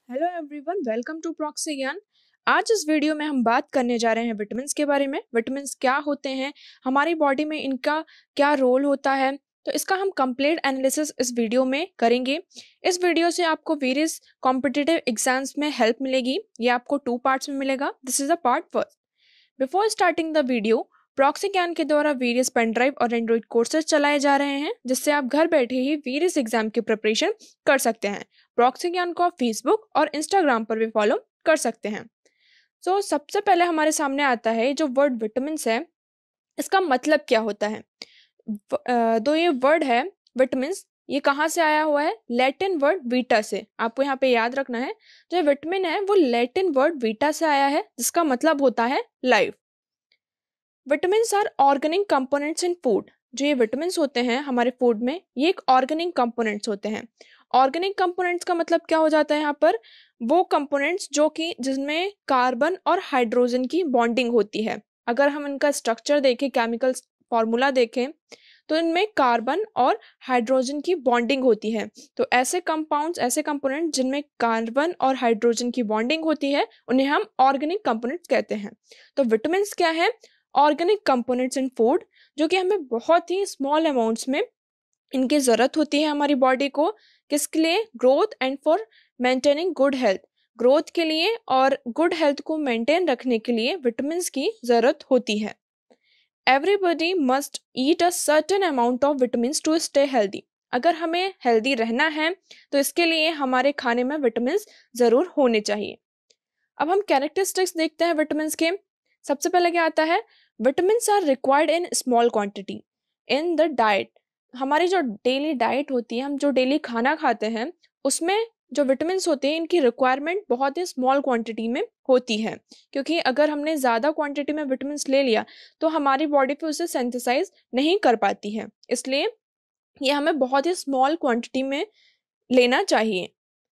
Hello everyone, welcome to proxy Gyan. आज इस video में हम बात करने जा रहे हैं विटामिन्स के बारे में। विटामिन्स क्या होते हैं, हमारी बॉडी में इनका क्या रोल होता है, तो इसका हम कंप्लीट एनालिसिस इस वीडियो में करेंगे। इस वीडियो से आपको वेरियस कॉम्पिटिटिव एग्जाम्स में हेल्प मिलेगी। ये आपको 2 पार्ट्स में मिलेगा। This is a part first. Before starting the video, proxy ज्ञान के द्वारा वेरियस पेन ड्राइव और एंड्रॉइड कोर्सेज चलाए जा रहे हैं, जिससे आप घर बैठे ही वेरियस एग्जाम की प्रिपरेशन कर सकते हैं। प्रॉक्सी ज्ञान को आप फेसबुक और इंस्टाग्राम पर भी फॉलो कर सकते हैं। सबसे पहले हमारे सामने आता है जो वर्ड विटामिन्स है, इसका मतलब क्या होता है। दो ये वर्ड है विटामिन्स, ये कहाँ से आया हुआ है? लैटिन वर्ड वीटा से। आपको यहाँ पे याद रखना है, जो विटामिन है वो लैटिन वर्ड वीटा से आया है, जिसका मतलब होता है life. Vitamins are organic components in food. जो ये विटामिन्स होते हैं हमारे फूड में, ये एक ऑर्गेनिक कंपोनेंट्स होते हैं। ऑर्गेनिक कंपोनेंट्स का मतलब क्या हो जाता है यहाँ पर? वो कंपोनेंट्स जो कि जिसमें कार्बन और हाइड्रोजन की बॉन्डिंग होती है। अगर हम इनका स्ट्रक्चर देखें, केमिकल फॉर्मूला देखें, तो इनमें कार्बन और हाइड्रोजन की बॉन्डिंग होती है। तो ऐसे कंपाउंड्स, ऐसे कंपोनेंट जिनमें कार्बन और हाइड्रोजन की बॉन्डिंग होती है, उन्हें हम ऑर्गेनिक कंपोनेंट्स कहते हैं। तो विटामिन्स क्या है? ऑर्गेनिक कंपोनेंट्स इन फूड, जो कि हमें बहुत ही स्मॉल अमाउंट्स में इनकी ज़रूरत होती है हमारी बॉडी को। किसके लिए? Growth and for maintaining good health. Growth के लिए और गुड हेल्थ को मेंटेन रखने के लिए विटामिन्स की ज़रूरत होती है। Everybody must eat a certain amount of vitamins to stay healthy. अगर हमें हेल्दी रहना है तो इसके लिए हमारे खाने में विटामिन्स ज़रूर होने चाहिए। अब हम कैरेक्टरिस्टिक्स देखते हैं विटामिन्स के। सबसे पहले क्या आता है? Vitamins are required in small quantity in the diet. हमारी जो डेली डाइट होती है, हम जो डेली खाना खाते हैं, उसमें जो विटामिन्स होते हैं इनकी रिक्वायरमेंट बहुत ही स्मॉल क्वांटिटी में होती है। क्योंकि अगर हमने ज़्यादा क्वांटिटी में विटामिन्स ले लिया तो हमारी बॉडी फिर उसे सिंथेसाइज नहीं कर पाती है। इसलिए ये हमें बहुत ही स्मॉल क्वांटिटी में लेना चाहिए।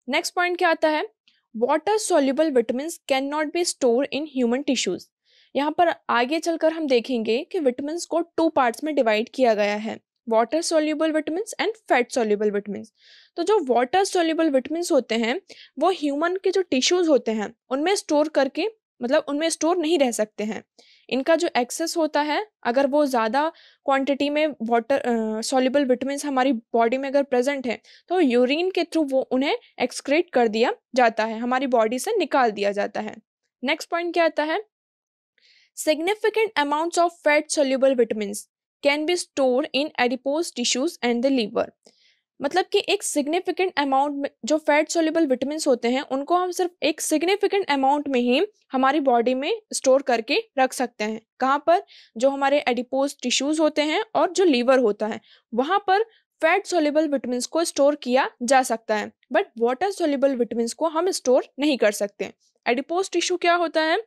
नेक्स्ट पॉइंट क्या आता है? Water soluble vitamins can not be store in human tissues. यहाँ पर आगे चलकर हम देखेंगे कि विटामिन्स को 2 पार्ट्स में डिवाइड किया गया है, water soluble vitamins and fat soluble vitamins. तो जो वाटर सोल्यूबल विटामिन्स होते हैं वो ह्यूमन के जो टिश्यूज होते हैं उनमें स्टोर करके, मतलब उनमें स्टोर नहीं रह सकते हैं। इनका जो एक्सेस होता है, अगर वो ज़्यादा क्वांटिटी में वाटर सोल्यूबल विटामिन्स हमारी बॉडी में अगर प्रेजेंट है, तो यूरिन के थ्रू वो उन्हें एक्सक्रीट कर दिया जाता है, हमारी बॉडी से निकाल दिया जाता है। नेक्स्ट पॉइंट क्या आता है? Significant amounts of fat soluble vitamins can be store in adipose tissues and the liver. मतलब कि एक सिग्निफिकेंट अमाउंट में जो फैट सोल्यूबल विटामिन्स होते हैं उनको हम सिर्फ एक सिग्निफिकेंट अमाउंट में ही हमारी बॉडी में स्टोर करके रख सकते हैं। कहाँ पर? जो हमारे एडिपोज टिश्यूज होते हैं और जो लीवर होता है, वहाँ पर फैट सोल्यूबल विटामिन्स को स्टोर किया जा सकता है, बट वाटर सोल्यूबल विटामिन्स को हम स्टोर नहीं कर सकते। एडिपोज टिश्यू क्या होता है?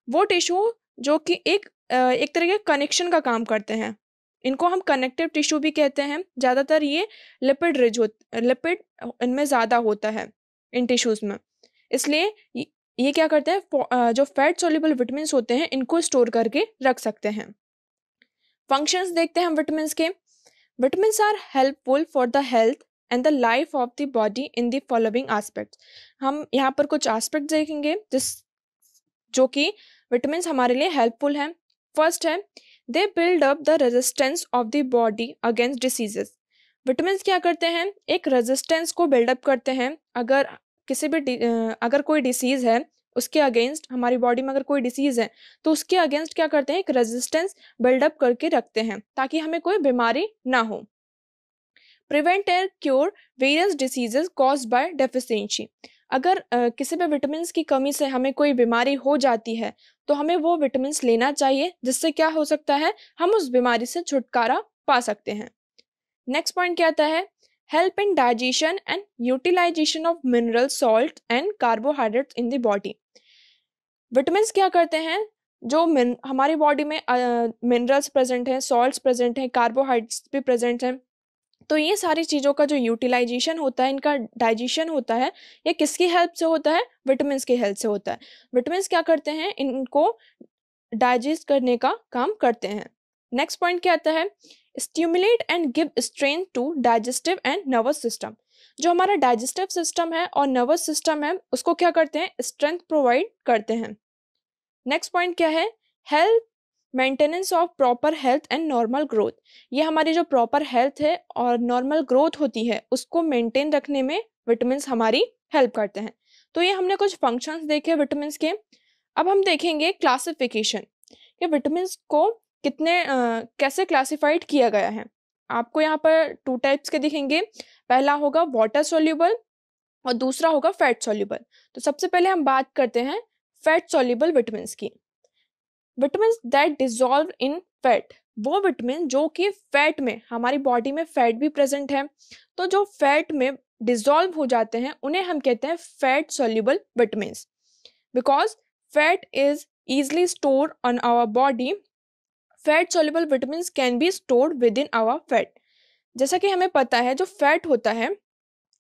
वो टिश्यू जो कि एक तरह के कनेक्शन का काम करते हैं। इनको हम कनेक्टिव टिश्यू भी कहते हैं। ज़्यादातर ये लिपिड इनमें ज़्यादा होता है इन टिश्यूज में। इसलिए ये क्या करते हैं, जो फैट सोल्यूबल विटामिन्स होते हैं इनको स्टोर करके रख सकते हैं। फंक्शंस देखते हैं हम विटामिन्स के। Vitamins are helpful for the health and the life of the body in the following aspects. हम यहाँ पर कुछ एस्पेक्ट देखेंगे जो कि विटामिन्स हमारे लिए हेल्पफुल हैं। फर्स्ट है, they build up the resistance of the body against diseases. Vitamins क्या करते हैं? एक रेजिस्टेंस को बिल्डअप करते हैं। अगर अगर कोई डिसीज है, उसके अगेंस्ट, हमारी बॉडी में अगर कोई डिसीज है तो उसके अगेंस्ट क्या करते हैं? एक रेजिस्टेंस बिल्डअप करके रखते हैं ताकि हमें कोई बीमारी ना हो। Prevent and cure various diseases caused by deficiency. अगर किसी भी विटामिन्स की कमी से हमें कोई बीमारी हो जाती है तो हमें वो विटामिन्स लेना चाहिए, जिससे क्या हो सकता है, हम उस बीमारी से छुटकारा पा सकते हैं। नेक्स्ट पॉइंट क्या आता है? Help in digestion and utilisation of mineral, salt and carbohydrates in the body. Vitamins क्या करते हैं? जो हमारी बॉडी में मिनरल्स प्रेजेंट हैं, सॉल्ट्स प्रेजेंट हैं, कार्बोहाइड्रेट्स भी प्रेजेंट हैं, तो ये सारी चीज़ों का जो यूटिलाइजेशन होता है, इनका डाइजेशन होता है, ये किसकी हेल्प से होता है? विटामिन्स की हेल्प से होता है। विटामिन्स क्या करते हैं? इनको डाइजेस्ट करने का काम करते हैं। नेक्स्ट पॉइंट क्या आता है? Stimulate and give strength to digestive and nervous system. जो हमारा डाइजेस्टिव सिस्टम है और नर्वस सिस्टम है उसको क्या करते हैं, स्ट्रेंथ प्रोवाइड करते हैं। नेक्स्ट पॉइंट क्या है, health maintenance of proper health and normal growth. ये हमारी जो प्रॉपर हेल्थ है और नॉर्मल ग्रोथ होती है उसको मेंटेन रखने में विटामिन हमारी हेल्प करते हैं। तो ये हमने कुछ फंक्शंस देखे विटामिन के। अब हम देखेंगे क्लासिफिकेशन कि विटामिन को कितने कैसे क्लासिफाइड किया गया है। आपको यहाँ पर 2 टाइप्स के दिखेंगे। पहला होगा वाटर सोल्यूबल और दूसरा होगा फैट सोल्यूबल। तो सबसे पहले हम बात करते हैं फैट सोल्यूबल विटामिन की। Vitamin that dissolve in fat, वो विटामिन जो कि फैट में, हमारी बॉडी में फैट भी प्रेजेंट है, तो जो फैट में डिजॉल्व हो जाते हैं उन्हें हम कहते हैं fat soluble vitamin. Because fat is easily stored on our body, fat soluble vitamins can be stored within our fat। जैसा कि हमें पता है जो फैट होता है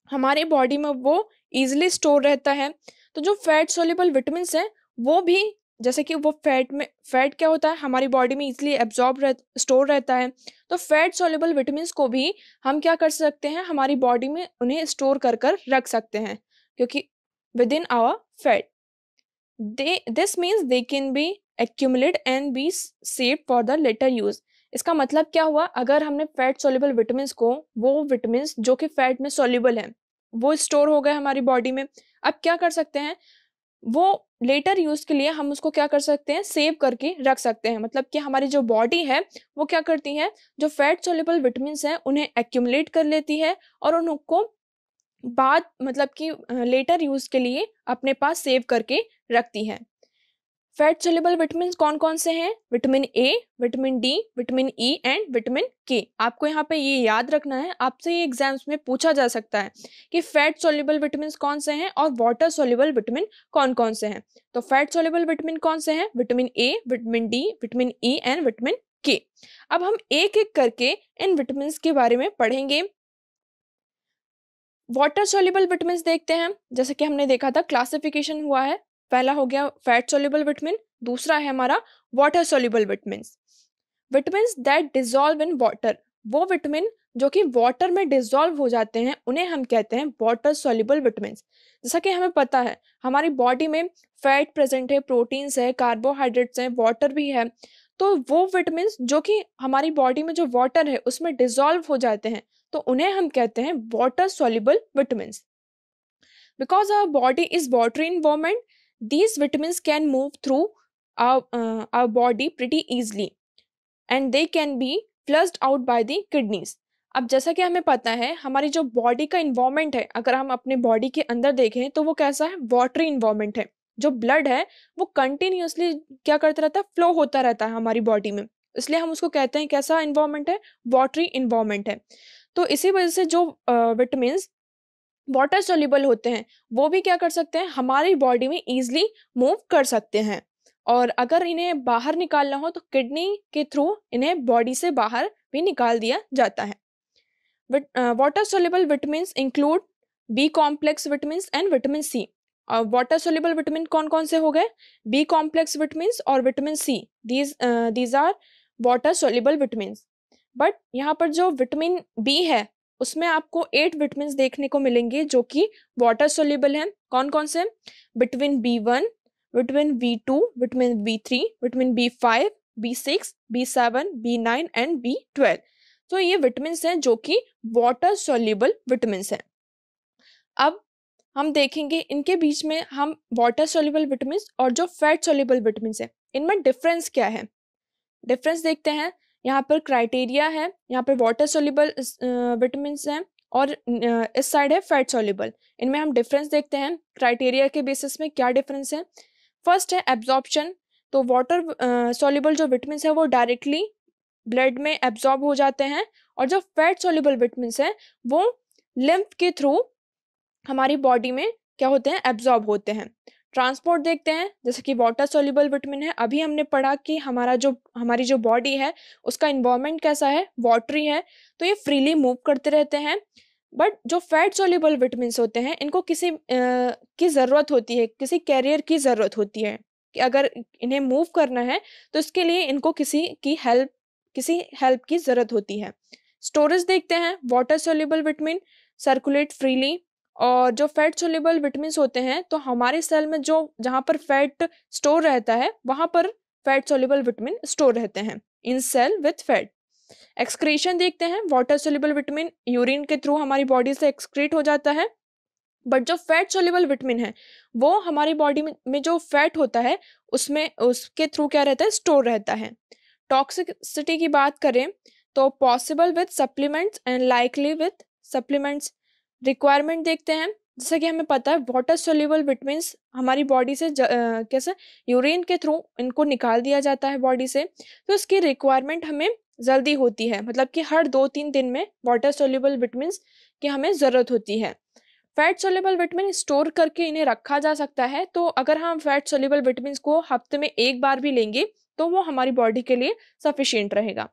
हमारे बॉडी में वो इजीली स्टोर रहता है। तो जो फैट सोल्यूबल विटामिन्स हैं वो भी, जैसे कि वो फैट क्या होता है हमारी बॉडी में इजीली एब्जॉर्ब स्टोर रहता है, तो फैट सोल्यूबल विटामिन्स को भी हम क्या कर सकते हैं, हमारी बॉडी में उन्हें स्टोर कर कर रख सकते हैं, क्योंकि within our fat this means they can be accumulate and be saved for the later use। इसका मतलब क्या हुआ, अगर हमने फैट सोल्यूबल विटामिन्स को, वो विटामिन्स जो कि फैट में सोल्यूबल है, वो स्टोर हो गए हमारी बॉडी में, अब क्या कर सकते हैं, वो लेटर यूज के लिए हम उसको क्या कर सकते हैं, सेव करके रख सकते हैं। मतलब कि हमारी जो बॉडी है वो क्या करती है, जो फैट सोल्यूबल विटामिन्स हैं उन्हें एक्यूमुलेट कर लेती है और उनको बाद मतलब कि लेटर यूज के लिए अपने पास सेव करके रखती है। फैट सोल्यूबल विटामिन कौन कौन से हैं, vitamin A, vitamin D, vitamin E and vitamin के। आपको यहाँ पे ये याद रखना है, आपसे ये एग्जाम्स में पूछा जा सकता है कि फैट सोल्यूबल विटामिन कौन से हैं और वाटर सोल्यूबल विटामिन कौन कौन से हैं। तो फैट सोल्यूबल विटामिन कौन से हैं, vitamin A, vitamin D, vitamin E and vitamin के। अब हम एक एक करके इन विटामिन के बारे में पढ़ेंगे। वाटर सोल्यूबल विटामिन देखते हैं। जैसे कि हमने देखा था क्लासिफिकेशन हुआ है, पहला हो गया फैट सोल्यूबल विटामिन, दूसरा है हमारा water soluble vitamin. Vitamin that dissolve in water, वो विटामिन जो कि वाटर में डिजॉल्व हो जाते हैं उन्हें हम कहते हैं वाटर सोल्यूबल विटामिन। जैसा कि हमें पता है हमारी बॉडी में फैट प्रेजेंट है, प्रोटीन्स है, कार्बोहाइड्रेट्स है, वाटर भी है। तो वो विटामिन जो कि हमारी बॉडी में जो वाटर है उसमें डिजॉल्व हो जाते हैं तो उन्हें हम कहते हैं water soluble vitamin. Because our body is watery environment, these vitamins can move through our body pretty easily and they can be flushed out by the kidneys। अब जैसा कि हमें पता है हमारी जो बॉडी का इन्वायरमेंट है, अगर हम अपने बॉडी के अंदर देखें तो वो कैसा है, वाटरी इन्वायरमेंट है। जो ब्लड है वो कंटिन्यूसली क्या करता रहता है, फ्लो होता रहता है हमारी बॉडी में, इसलिए हम उसको कहते हैं कैसा इन्वायरमेंट है, वाटरी इन्वायरमेंट है। तो इसी वजह से जो विटामिन वाटर सोल्यूबल होते हैं वो भी क्या कर सकते हैं, हमारी बॉडी में इजीली मूव कर सकते हैं। और अगर इन्हें बाहर निकालना हो तो किडनी के थ्रू इन्हें बॉडी से बाहर भी निकाल दिया जाता है। Water soluble vitamin include B complex vitamin and vitamin C. और वाटर सोल्यूबल विटामिन कौन कौन से हो गए, बी कॉम्प्लेक्स विटामिन और vitamin C, these are water soluble vitamin. But यहाँ पर जो विटामिन बी है उसमें आपको 8 विटामिन देखने को मिलेंगे जो कि वाटर सोल्यूबल हैं। कौन कौन से, vitamin B1, vitamin B2, vitamin B3, vitamin B5, B6, B7, B9 and B12। तो ये विटामिन हैं जो कि वाटर सोल्यूबल विटामिन हैं। अब हम देखेंगे इनके बीच में हम वाटर सोल्यूबल विटामिन और जो फैट सोल्यूबल विटामिन है इनमें डिफरेंस क्या है। डिफरेंस देखते हैं, यहाँ पर क्राइटेरिया है, यहाँ पर वाटर सोल्यूबल विटामिन हैं और इस साइड है फैट सोल्यूबल। इनमें हम डिफरेंस देखते हैं क्राइटेरिया के बेसिस में क्या डिफरेंस है। फर्स्ट है एब्जॉर्प्शन, तो वाटर सोल्यूबल जो विटामिन है वो डायरेक्टली ब्लड में एब्जॉर्ब हो जाते हैं और जो फैट सोल्यूबल विटामिन है वो लिम्फ के थ्रू हमारी बॉडी में क्या होते हैं, एब्जॉर्ब होते हैं। ट्रांसपोर्ट देखते हैं, जैसे कि वाटर सोल्यूबल विटामिन है, अभी हमने पढ़ा कि हमारी जो बॉडी है उसका इन्वायरमेंट कैसा है, वाटरी है, तो ये फ्रीली मूव करते रहते हैं। बट जो फैट सोल्यूबल विटामिन होते हैं इनको किसी की ज़रूरत होती है, किसी कैरियर की ज़रूरत होती है कि अगर इन्हें मूव करना है तो इसके लिए इनको किसी हेल्प की ज़रूरत होती है। स्टोरेज देखते हैं, water soluble vitamin circulate freely. और जो फैट सोल्यूबल विटामिन्स होते हैं तो हमारे सेल में जो जहाँ पर फैट स्टोर रहता है वहाँ पर फैट सोल्यूबल विटामिन स्टोर रहते हैं इन सेल विथ फैट। एक्सक्रीशन देखते हैं, वाटर सोल्यूबल विटामिन यूरिन के थ्रू हमारी बॉडी से एक्सक्रीट हो जाता है, बट जो फैट सोल्यूबल विटामिन है वो हमारी बॉडी में जो फैट होता है उसमें उसके थ्रू क्या रहता है, स्टोर रहता है। टॉक्सिसिटी की बात करें तो possible with supplements and likely with supplements. Requirement देखते हैं, जैसे कि हमें पता है वाटर सोल्यूबल विटामिन्स हमारी बॉडी से कैसे यूरिन के थ्रू इनको निकाल दिया जाता है बॉडी से, तो इसकी रिक्वायरमेंट हमें जल्दी होती है, मतलब कि हर 2-3 दिन में वाटर सोल्यूबल विटामिन्स की हमें ज़रूरत होती है। फैट सोल्यूबल विटामिन स्टोर करके इन्हें रखा जा सकता है, तो अगर हम फैट सोल्यूबल विटामिन को हफ्ते में एक बार भी लेंगे तो वो हमारी बॉडी के लिए सफिशिएंट रहेगा।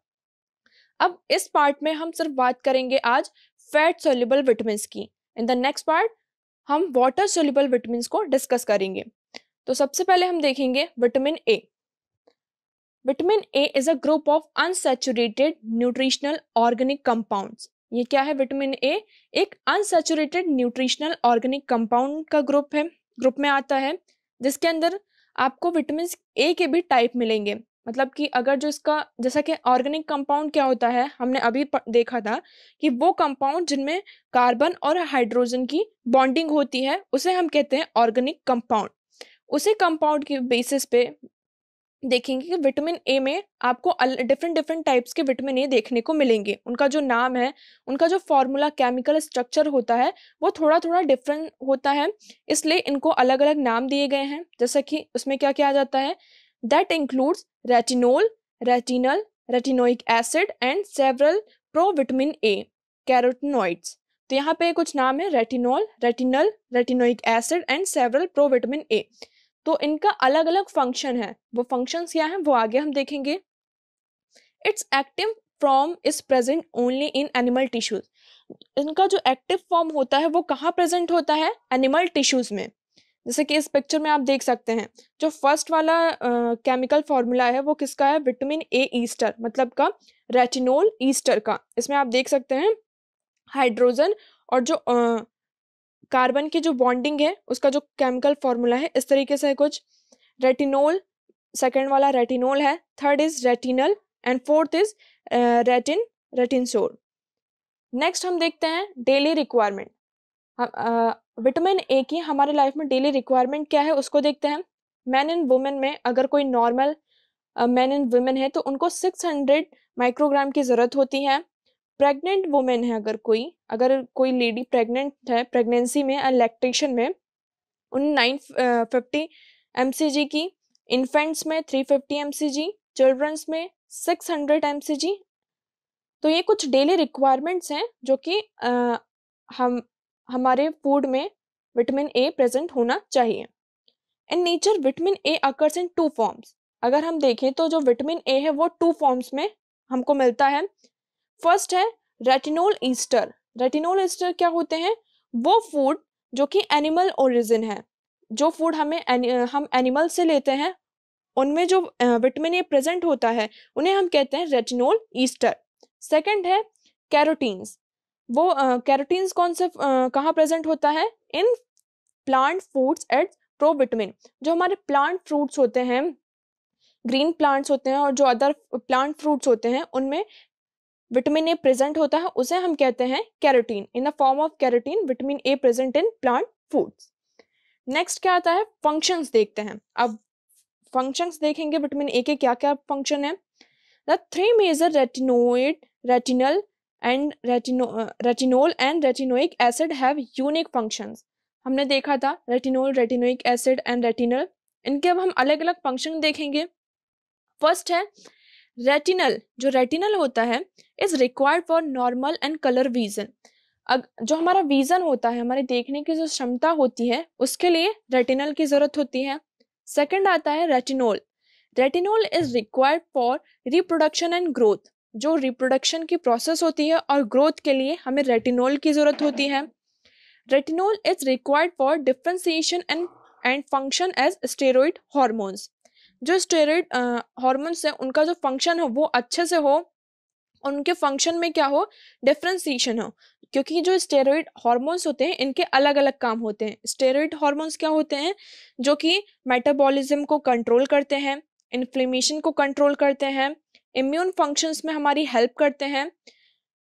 अब इस पार्ट में हम सिर्फ बात करेंगे आज फैट सोल्यूबल विटामिन की। इन द नेक्स्ट पार्ट हम वाटर सोल्यूबल विटामिन को डिस्कस करेंगे। तो सबसे पहले हम देखेंगे vitamin A. Vitamin A is a group of unsaturated nutritional organic compounds. ये क्या है विटामिन ए? एक अनसैचुरेटेड न्यूट्रिशनल ऑर्गेनिक कंपाउंड का ग्रुप में आता है, जिसके अंदर आपको विटामिन ए के भी टाइप मिलेंगे। मतलब कि अगर जो इसका जैसा कि ऑर्गेनिक कंपाउंड क्या होता है, हमने अभी देखा था कि वो कंपाउंड जिनमें कार्बन और हाइड्रोजन की बॉन्डिंग होती है उसे हम कहते हैं ऑर्गेनिक कंपाउंड। उसी कंपाउंड के बेसिस पे देखेंगे कि विटामिन ए में आपको डिफरेंट टाइप्स के विटामिन ए देखने को मिलेंगे। उनका जो नाम है, उनका जो फॉर्मूला केमिकल स्ट्रक्चर होता है वो थोड़ा थोड़ा डिफरेंट होता है, इसलिए इनको अलग अलग नाम दिए गए हैं। जैसे कि उसमें क्या क्या आ जाता है, that includes retinol, retinal, retinoic acid and several pro vitamin A carotenoids. तो यहाँ पे कुछ नाम है, retinol, retinal, retinoic acid and several pro vitamin A. तो इनका अलग अलग फंक्शन है, वो फंक्शंस क्या हैं वो आगे हम देखेंगे। It's active form is present only in animal tissues. इनका जो एक्टिव फॉर्म होता है वो कहाँ प्रेजेंट होता है? एनिमल टिश्यूज में। जैसे कि इस पिक्चर में आप देख सकते हैं, जो फर्स्ट वाला केमिकल फॉर्मूला है वो किसका है? विटामिन ए ईस्टर, मतलब का रेटिनोल ईस्टर का। इसमें आप देख सकते हैं हाइड्रोजन और जो कार्बन की जो बॉन्डिंग है उसका जो केमिकल फॉर्मूला है इस तरीके से है कुछ। रेटिनोल, सेकेंड वाला रेटिनोल है, third is retinal and fourth is रेटिनसोल। नेक्स्ट हम देखते हैं डेली रिक्वायरमेंट। विटामिन ए की हमारे लाइफ में डेली रिक्वायरमेंट क्या है उसको देखते हैं। मैन एंड वुमेन में अगर कोई नॉर्मल मैन एंड वुमेन है तो उनको 600 माइक्रोग्राम की जरूरत होती है। प्रेग्नेंट वुमेन है, अगर कोई लेडी प्रेग्नेंट है, प्रेगनेंसी में लैक्टेशन में, उन 950 mcg की, इन्फेंट्स में 350 mcg, चिल्ड्रंस में 600 mcg। तो ये कुछ डेली रिक्वायरमेंट्स हैं जो कि हमारे फूड में विटामिन ए प्रेजेंट होना चाहिए। In nature vitamin A occurs in 2 forms. अगर हम देखें तो जो विटामिन ए है वो 2 फॉर्म्स में हमको मिलता है। फर्स्ट है रेटिनोल ईस्टर। रेटिनोल ईस्टर क्या होते हैं? वो फूड जो कि एनिमल ओरिजिन है, जो फूड हम एनिमल से लेते हैं उनमें जो विटामिन ए प्रेजेंट होता है उन्हें हम कहते हैं रेटिनोल ईस्टर। सेकंड है कैरोटीन्स। वो कैरोटीन्स कौन से कहाँ प्रेजेंट होता है? In plant foods at provitamin. जो हमारे प्लांट फ्रूट्स होते हैं, ग्रीन प्लांट्स होते हैं और जो अदर प्लांट फ्रूट्स होते हैं उनमें विटामिन ए प्रेजेंट होता है, उसे हम कहते हैं carotene. In the form of carotene vitamin A present in plant foods. Next क्या आता है? फंक्शंस देखते हैं। अब फंक्शंस देखेंगे विटामिन ए के क्या क्या फंक्शन है। The 3 major retinoid, retinal and retinol and retinoic acid have unique functions. हमने देखा था retinol, retinoic acid and retinal, इनके अब हम अलग अलग फंक्शन देखेंगे। फर्स्ट है रेटिनल। जो रेटिनल होता है is required for normal and colour vision. जो हमारा विजन होता है, हमारे देखने की जो क्षमता होती है, उसके लिए रेटिनल की जरूरत होती है। सेकंड आता है retinol. Retinol is required for reproduction and growth. जो रिप्रोडक्शन की प्रोसेस होती है और ग्रोथ के लिए हमें रेटिनोल की जरूरत होती है। Retinol is required for differentiation and function as steroid hormones. जो स्टेरॉइड हार्मोन्स है उनका जो फंक्शन है वो अच्छे से हो, और उनके फंक्शन में क्या हो, डिफरेंशिएशन हो, क्योंकि जो स्टेरॉइड हार्मोन्स होते हैं इनके अलग अलग काम होते हैं। स्टेरॉइड हार्मोन्स क्या होते हैं, जो कि मेटाबॉलिज्म को कंट्रोल करते हैं, इन्फ्लेमेशन को कंट्रोल करते हैं, इम्यून फंक्शंस में हमारी हेल्प करते हैं,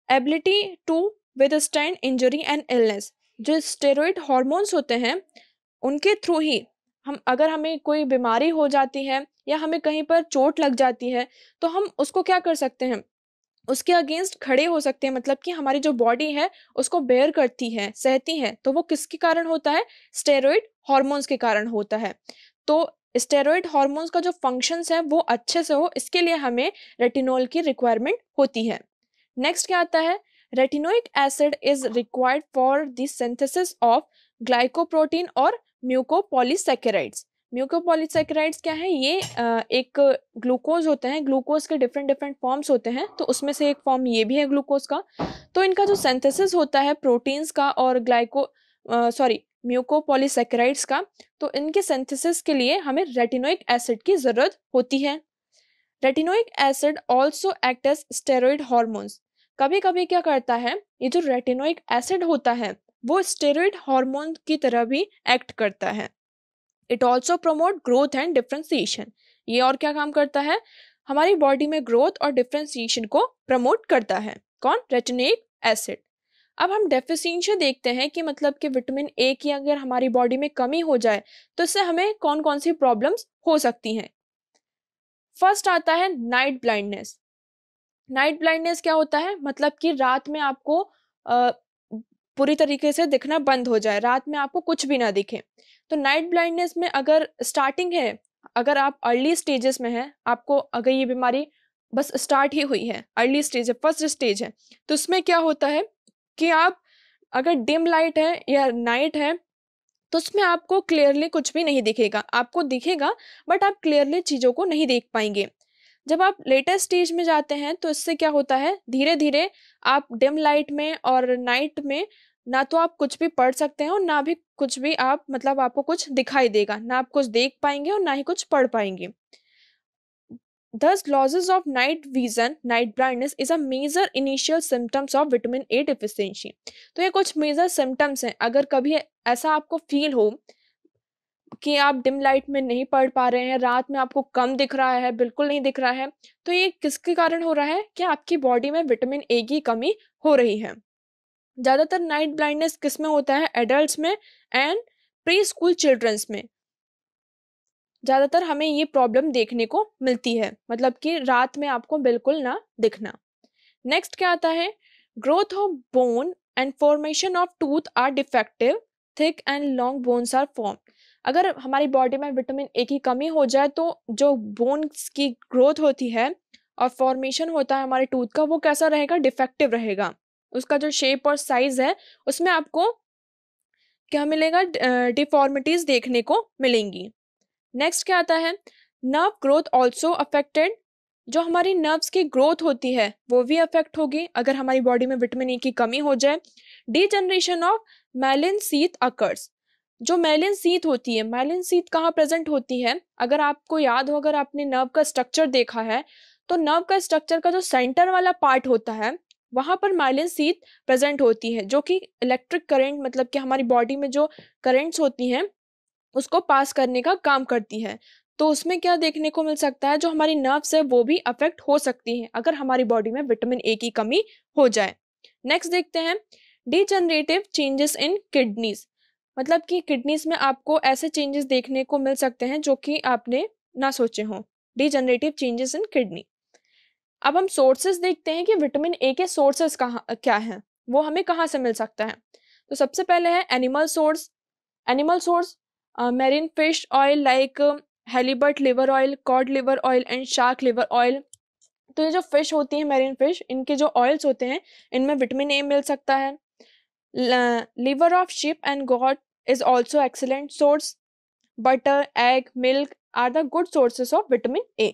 ability to withstand injury and illness. जो स्टेरॉइड हार्मोन्स होते हैं उनके थ्रू ही अगर हमें कोई बीमारी हो जाती है या हमें कहीं पर चोट लग जाती है तो हम उसको क्या कर सकते हैं, उसके अगेंस्ट खड़े हो सकते हैं। मतलब कि हमारी जो बॉडी है उसको बेयर करती है, सहती है, तो वो किसके कारण होता है, स्टेरॉइड हार्मोन्स के कारण होता है। तो स्टेरॉइड हार्मोन्स का जो फंक्शंस है वो अच्छे से हो, इसके लिए हमें रेटिनॉल की रिक्वायरमेंट होती है। नेक्स्ट क्या आता है, retinoic acid is required for the synthesis of glycoprotein और म्यूकोपॉलीसैकेराइड्स। म्यूकोपॉलीसैकेराइड्स क्या है, ये एक ग्लूकोज होते हैं, ग्लूकोज के डिफरेंट डिफरेंट फॉर्म्स होते हैं, तो उसमें से एक फॉर्म ये भी है ग्लूकोज का। तो इनका जो सिंथेसिस होता है प्रोटीन्स का और म्यूकोपॉलीसैकेराइड्स का, तो इनके सिंथेसिस के लिए हमें रेटिनोइक एसिड की जरूरत होती है। Retinoic acid also act as steroid hormones. कभी कभी क्या करता है, ये जो रेटिनोइक एसिड होता है वो स्टेरॉइड हार्मोन की तरह भी एक्ट करता है। It also promote growth and differentiation. ये और क्या काम करता है, हमारी बॉडी में ग्रोथ और डिफ्रेंसिएशन को प्रमोट करता है। कौन, रेटिनोइक एसिड। अब हम डेफिशिएंसी देखते हैं कि मतलब कि विटामिन ए की अगर हमारी बॉडी में कमी हो जाए तो इससे हमें कौन कौन सी प्रॉब्लम्स हो सकती हैं। फर्स्ट आता है नाइट ब्लाइंडनेस। नाइट ब्लाइंडनेस क्या होता है, मतलब कि रात में आपको पूरी तरीके से दिखना बंद हो जाए, रात में आपको कुछ भी ना दिखे। तो नाइट ब्लाइंडनेस में अगर स्टार्टिंग है, अगर आप अर्ली स्टेजेस में हैं, आपको अगर ये बीमारी बस स्टार्ट ही हुई है, अर्ली स्टेज है, फर्स्ट स्टेज है, तो उसमें क्या होता है कि आप अगर डिम लाइट है या नाइट है तो उसमें आपको क्लियरली कुछ भी नहीं दिखेगा, आपको दिखेगा बट आप क्लियरली चीज़ों को नहीं देख पाएंगे। जब आप लेटेस्ट स्टेज में जाते हैं तो इससे क्या होता है, धीरे धीरे आप डिम लाइट में और नाइट में ना तो आप कुछ भी पढ़ सकते हैं और ना भी कुछ भी आप मतलब आपको कुछ दिखाई देगा, ना आप कुछ देख पाएंगे और ना ही कुछ पढ़ पाएंगे। Thus, losses of night vision, night blindness is a major initial symptoms of vitamin A deficiency. तो ये कुछ मेजर सिम्टम्स हैं। अगर कभी ऐसा आपको फील हो कि आप डिम लाइट में नहीं पढ़ पा रहे हैं, रात में आपको कम दिख रहा है, बिल्कुल नहीं दिख रहा है, तो ये किसके कारण हो रहा है कि आपकी बॉडी में विटामिन ए की कमी हो रही है। ज़्यादातर नाइट ब्लाइंडनेस किस में होता है, एडल्ट्स में एंड प्री स्कूल चिल्ड्रंस में ज़्यादातर हमें ये प्रॉब्लम देखने को मिलती है, मतलब कि रात में आपको बिल्कुल ना दिखना। नेक्स्ट क्या आता है, growth of bone and formation of tooth are defective, thick and long bones are form. अगर हमारी बॉडी में विटामिन ए की कमी हो जाए तो जो बोन्स की ग्रोथ होती है और फॉर्मेशन होता है हमारे टूथ का, वो कैसा रहेगा, डिफेक्टिव रहेगा। उसका जो शेप और साइज है उसमें आपको क्या मिलेगा, डिफॉर्मिटीज देखने को मिलेंगी। नेक्स्ट क्या आता है, नर्व ग्रोथ ऑल्सो अफेक्टेड। जो हमारी नर्व्स की ग्रोथ होती है वो भी अफेक्ट होगी अगर हमारी बॉडी में विटामिन ए की कमी हो जाए। Degeneration of myelin sheath occurs. जो मैलिन सीथ होती है, मैलिन सीथ कहाँ प्रेजेंट होती है, अगर आपको याद हो, अगर आपने नर्व का स्ट्रक्चर देखा है तो नर्व का स्ट्रक्चर का जो सेंटर वाला पार्ट होता है वहां पर माइलिन सीथ प्रेजेंट होती है, जो कि इलेक्ट्रिक करंट मतलब कि हमारी बॉडी में जो करंट्स होती हैं उसको पास करने का काम करती है। तो उसमें क्या देखने को मिल सकता है, जो हमारी नर्व्स है वो भी अफेक्ट हो सकती हैं अगर हमारी बॉडी में विटामिन ए की कमी हो जाए। नेक्स्ट देखते हैं, डीजनरेटिव चेंजेस इन किडनीज। मतलब कि किडनीज में आपको ऐसे चेंजेस देखने को मिल सकते हैं जो कि आपने ना सोचे हों। Degenerative changes in kidney. अब हम सोर्सेज देखते हैं कि विटामिन ए के सोर्सेज कहाँ क्या हैं, वो हमें कहाँ से मिल सकता है। तो सबसे पहले है animal source. Animal source, marine fish oil like halibut liver oil, cod liver oil and shark liver oil. तो ये जो फिश होती हैं मेरीन फिश, इनके जो ऑयल्स होते हैं इनमें विटामिन ए मिल सकता है। Liver of sheep and goat is also excellent source. Butter, egg, milk are the good sources of vitamin A.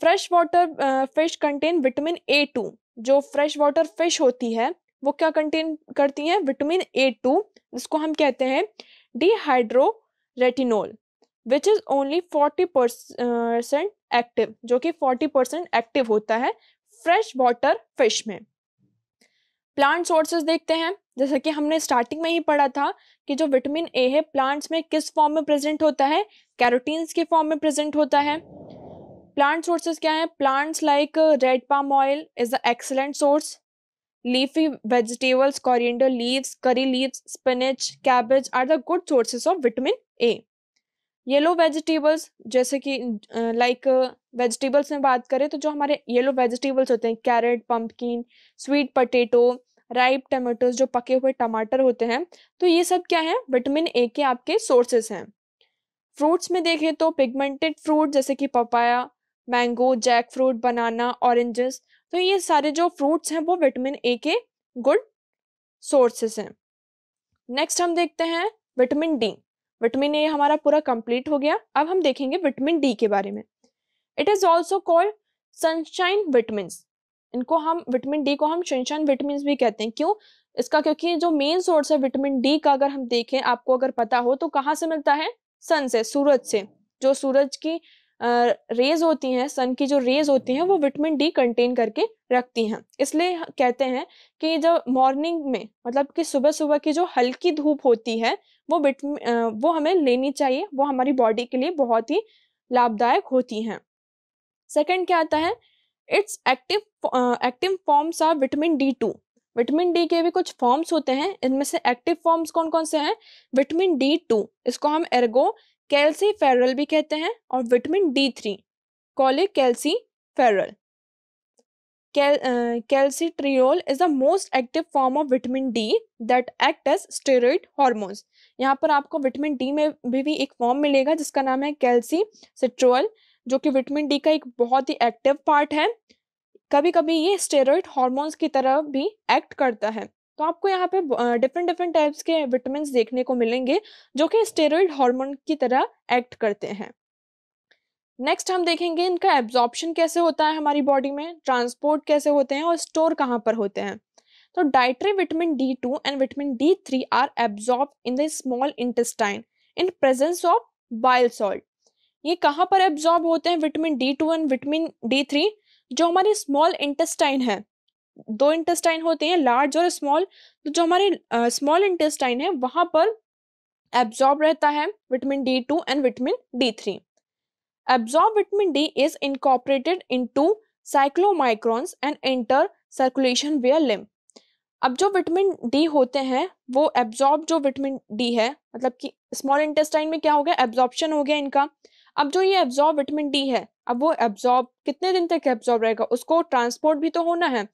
Fresh water fish contain vitamin A2। जो फ्रेश वाटर फिश होती है वो क्या कंटेन करती हैं, विटामिन A2, जिसको हम कहते हैं dehydro retinol, which is only 40% active, जो कि 40% एक्टिव होता है फ्रेश वाटर फिश में। प्लांट सोर्सेज देखते हैं, जैसे कि हमने स्टार्टिंग में ही पढ़ा था कि जो विटामिन ए है प्लांट्स में किस फॉर्म में प्रेजेंट होता है, कैरोटीन्स के फॉर्म में प्रेजेंट होता है। प्लांट सोर्सेज क्या है, plants like red palm oil is the excellent source, leafy vegetables, coriander leaves, curry leaves, spinach, cabbage are the good sources of vitamin A. Yellow vegetables, जैसे कि like vegetables में बात करें तो जो हमारे येलो वेजिटेबल्स होते हैं, carrot, pumpkin, sweet potato, ripe tomatoes, जो पके हुए टमाटर होते हैं, तो ये सब क्या है, विटामिन ए के आपके सोर्सेस हैं। फ्रूट्स में देखें तो पिगमेंटेड फ्रूट जैसे कि पपाया, मैंगो, जैक फ्रूट, बनाना, ऑरेंजेस, तो ये सारे जो फ्रूट्स हैं वो विटामिन ए के गुड सोर्सेस हैं। नेक्स्ट हम देखते हैं विटामिन डी। विटामिन ए हमारा पूरा कंप्लीट हो गया, अब हम देखेंगे विटामिन डी के बारे में। It is also called sunshine vitamin. इनको हम विटामिन डी को हम सनशाइन विटामिन भी कहते हैं। क्यों? इसका क्योंकि जो मेन सोर्स है विटामिन डी का, अगर हम देखें, आपको अगर पता हो तो कहाँ से मिलता है, सन से, सूरज से। जो सूरज की रेज होती हैं, सन की जो रेज होती हैं वो विटामिन डी कंटेन करके रखती हैं। इसलिए कहते हैं कि जब मॉर्निंग में, मतलब कि सुबह सुबह की जो हल्की धूप होती है वो हमें लेनी चाहिए, वो हमारी बॉडी के लिए बहुत ही लाभदायक होती हैं। सेकंड क्या आता है, its active forms of vitamin D two. Vitamin D के भी कुछ फॉर्म्स होते हैं, इनमें से एक्टिव फॉर्म्स कौन कौन से हैं, विटामिन डी टू, इसको हम एर्गो कैल्सीफेरल भी कहते हैं, और vitamin D three cholecalciferol. Calcitriol is the most active form of vitamin D that act as steroid hormones. यहाँ पर आपको विटामिन डी में भी एक फॉर्म मिलेगा जिसका नाम है कैल्सिट्रियोल, जो कि विटामिन डी का एक बहुत ही एक्टिव पार्ट है। कभी कभी ये स्टेरॉइड हार्मोन्स की तरह भी एक्ट करता है। तो आपको यहाँ पे डिफरेंट डिफरेंट टाइप्स के विटामिन देखने को मिलेंगे जो कि स्टेरॉइड हार्मोन की तरह एक्ट करते हैं। नेक्स्ट हम देखेंगे इनका एब्जॉर्प्शन कैसे होता है हमारी बॉडी में, ट्रांसपोर्ट कैसे होते हैं और स्टोर कहाँ पर होते हैं। तो dietary vitamin D two and vitamin D three are absorb in the small intestine in presence of bile salt. ये कहाँ पर एब्जॉर्ब होते हैं vitamin D two and vitamin D three, जो हमारी स्मॉल इंटेस्टाइन है। दो इंटेस्टाइन होते हैं, लार्ज और स्मॉल, तो जो हमारे स्मॉल इंटेस्टाइन है वहां पर एब्जॉर्ब रहता है vitamin D two and vitamin D three. Absorbed vitamin D is incorporated into cyclomicrons and enter circulation via lymph. अब जो विटामिन डी होते हैं वो एब्जॉर्ब, जो विटामिन डी है, मतलब कि स्मॉल इंटेस्टाइन में क्या हो गया, एब्जॉर्प्शन हो गया इनका। अब जो ये एब्जॉर्ब विटामिन डी है, अब वो एब्जॉर्ब कितने दिन तक एब्जॉर्ब रहेगा, उसको ट्रांसपोर्ट भी तो होना है।